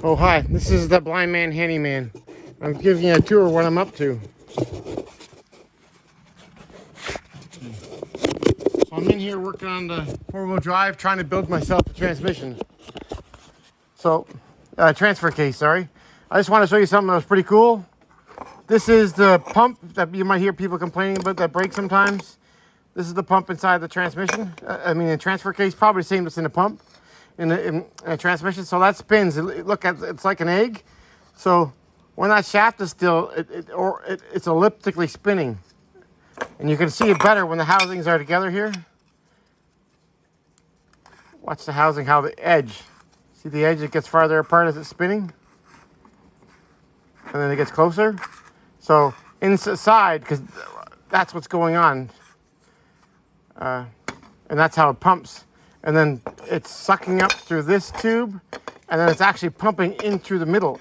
Oh, hi, this is the blind man handyman. I'm giving you a tour of what I'm up to. So I'm in here working on the four-wheel drive, trying to build myself a transmission. So, transfer case, sorry. I just want to show you something that was pretty cool. This is the pump that you might hear people complaining about that breaks sometimes. This is the pump inside the transmission. The transfer case, probably the same that's in the pump. In a transmission, so that spins. Look at it's like an egg. So when that shaft is still, it's elliptically spinning, and you can see it better when the housings are together here. Watch the housing, how the edge. See the edge? It gets farther apart as it's spinning, and then it gets closer. So inside, because that's what's going on, and that's how it pumps. And then it's sucking up through this tube, and then it's actually pumping in through the middle.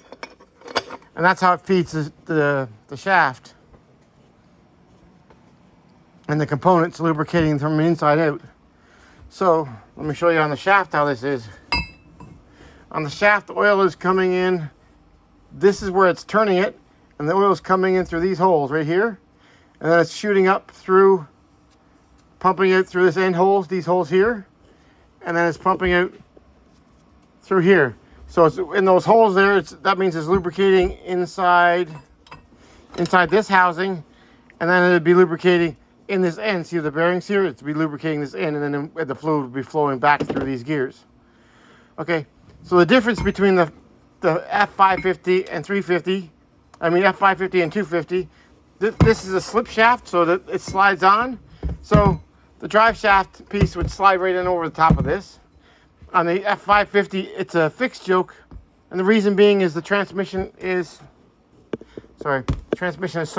And that's how it feeds the shaft. And the components lubricating from the inside out. So, let me show you on the shaft how this is. On the shaft, the oil is coming in. This is where it's turning it, and the oil is coming in through these holes right here. And then it's shooting up through, pumping it through this end holes, these holes here. And then it's pumping out through here. So it's in those holes there, that means it's lubricating inside this housing, and then it'd be lubricating in this end. See the bearings here? It'd be lubricating this end, and then the fluid would be flowing back through these gears. Okay, so the difference between the F550 and 350, F550 and 250, this is a slip shaft so that it slides on. So the drive shaft piece would slide right in over the top of this. On the F550, it's a fixed yoke, and the reason being is the transmission is so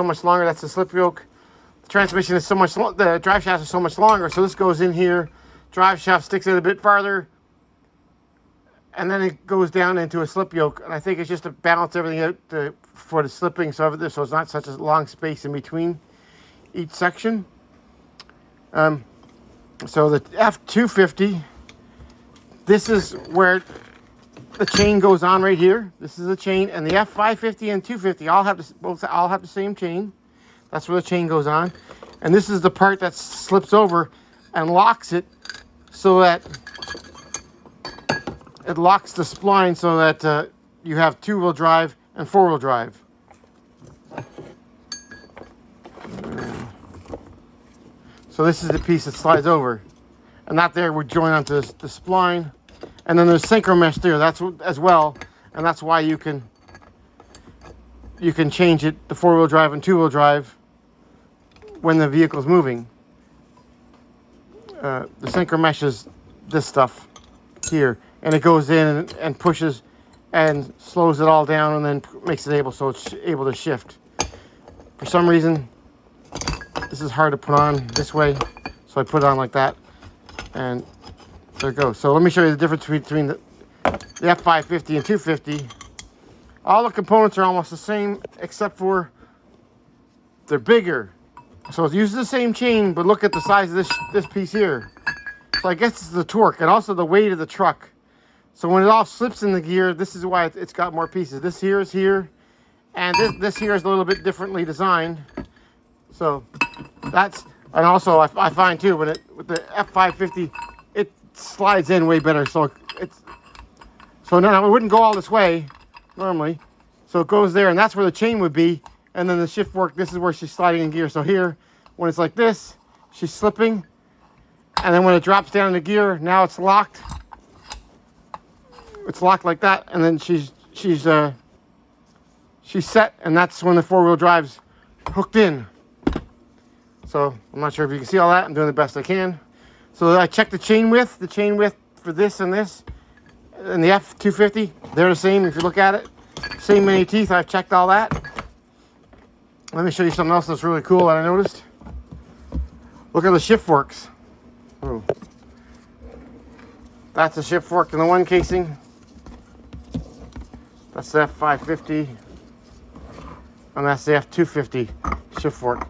much longer. That's the slip yoke. The transmission is the drive shaft is so much longer, so this goes in here. Drive shaft sticks out a bit farther, and then it goes down into a slip yoke. And I think it's just to balance everything out for the slipping, so it's not such a long space in between each section. So the F250, this is where the chain goes on right here. This is the chain, and the F550 and 250 all have the same chain. That's where the chain goes on, and this is the part that slips over and locks it, so that it locks the spline so that you have two-wheel drive and four-wheel drive. So this is the piece that slides over, and that there would join onto the spline, and then there's synchro mesh there. That's as well, and that's why you can change it to four-wheel drive and two-wheel when the vehicle's moving. The synchro mesh is this stuff here, and it goes in and pushes and slows it all down, and then makes it so it's able to shift. For some reason, this is hard to put on this way, so I put it on like that, and there it goes. So let me show you the difference between the F550 and 250. All the components are almost the same, except for they're bigger. So it uses the same chain, but look at the size of this piece here. So I guess it's the torque, and also the weight of the truck. So when it all slips in the gear, this is why it's got more pieces. This here is here, and this here is a little bit differently designed. So and also I find too, with the F550, it slides in way better. So now it wouldn't go all this way normally. So it goes there, and that's where the chain would be. And then the shift fork, this is where she's sliding in gear. So here, when it's like this, she's slipping. And then when it drops down into gear, now it's locked. It's locked like that, and then she's set, and that's when the four-wheel drive's hooked in. So I'm not sure if you can see all that. I'm doing the best I can. So I checked the chain width for this and this, and the F250, they're the same if you look at it. Same many teeth, I've checked all that. Let me show you something else that's really cool that I noticed. Look at the shift forks. Oh. That's the shift fork in the one casing. That's the F550. And that's the F250 shift fork.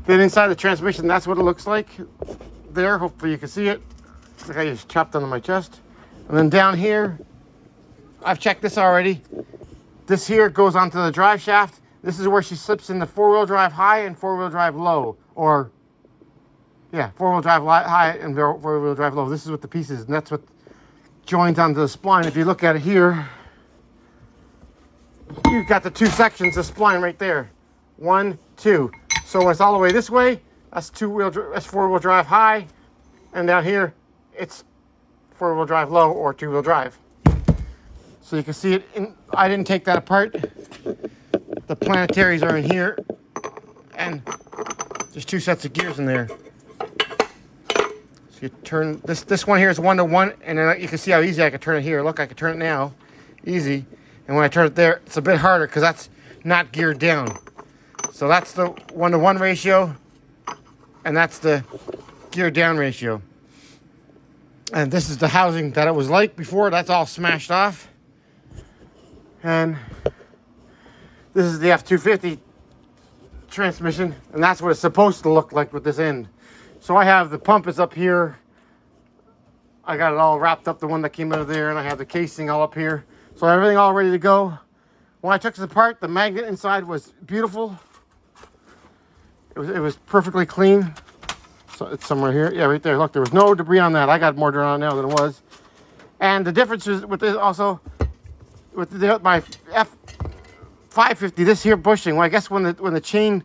Then inside the transmission, that's what it looks like there. Hopefully you can see it. Looks like I just chopped onto my chest. And then down here, I've checked this already. This here goes onto the drive shaft. This is where she slips in the 4-wheel drive high and 4-wheel drive low. Or, yeah, 4-wheel drive high and 4-wheel drive low. This is what the piece is, and that's what joins onto the spline. If you look at it here, you've got the 2 sections of spline right there. 1, 2. So when it's all the way this way, that's 4-wheel drive high, and down here, it's 4-wheel drive low or 2-wheel drive. So you can see it. I didn't take that apart. The planetaries are in here, and there's 2 sets of gears in there. So you turn this one here is 1-to-1, and then you can see how easy I can turn it here. Look, I can turn it now, easy. And when I turn it there, it's a bit harder because that's not geared down. So that's the 1-to-1 ratio, and that's the geared down ratio. And this is the housing that it was like before. That's all smashed off. And this is the F250 transmission, and that's what it's supposed to look like with this end. So I have the pump is up here. I got it all wrapped up, the one that came out of there, and I have the casing all up here. So everything all ready to go. When I took this apart, the magnet inside was beautiful. It was perfectly clean. So it's somewhere here. Yeah, right there. Look, there was no debris on that. I got more dirt on it now than it was. And the difference is with this also, with my F550, this here bushing. Well, I guess when the chain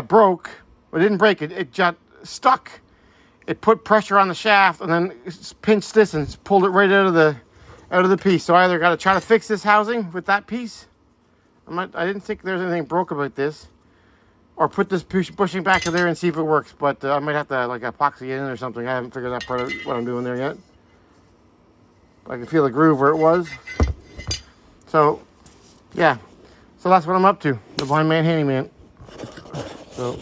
broke, well, it didn't break. It got stuck. It put pressure on the shaft and then pinched this and pulled it right out of the piece. So I either got to try to fix this housing with that piece. I didn't think there's anything broke about this, or put this bushing back in there and see if it works. But I might have to like epoxy it in or something. I haven't figured that part of what I'm doing there yet. I can feel the groove where it was. So, yeah. So that's what I'm up to. The blind man handyman. So,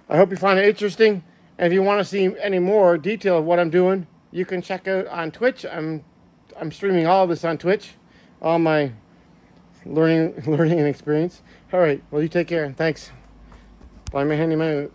I hope you find it interesting. And if you want to see any more detail of what I'm doing, you can check out on Twitch. I'm streaming all of this on Twitch. All my learning and experience. All right. Well, you take care. Thanks. Blind man handyman.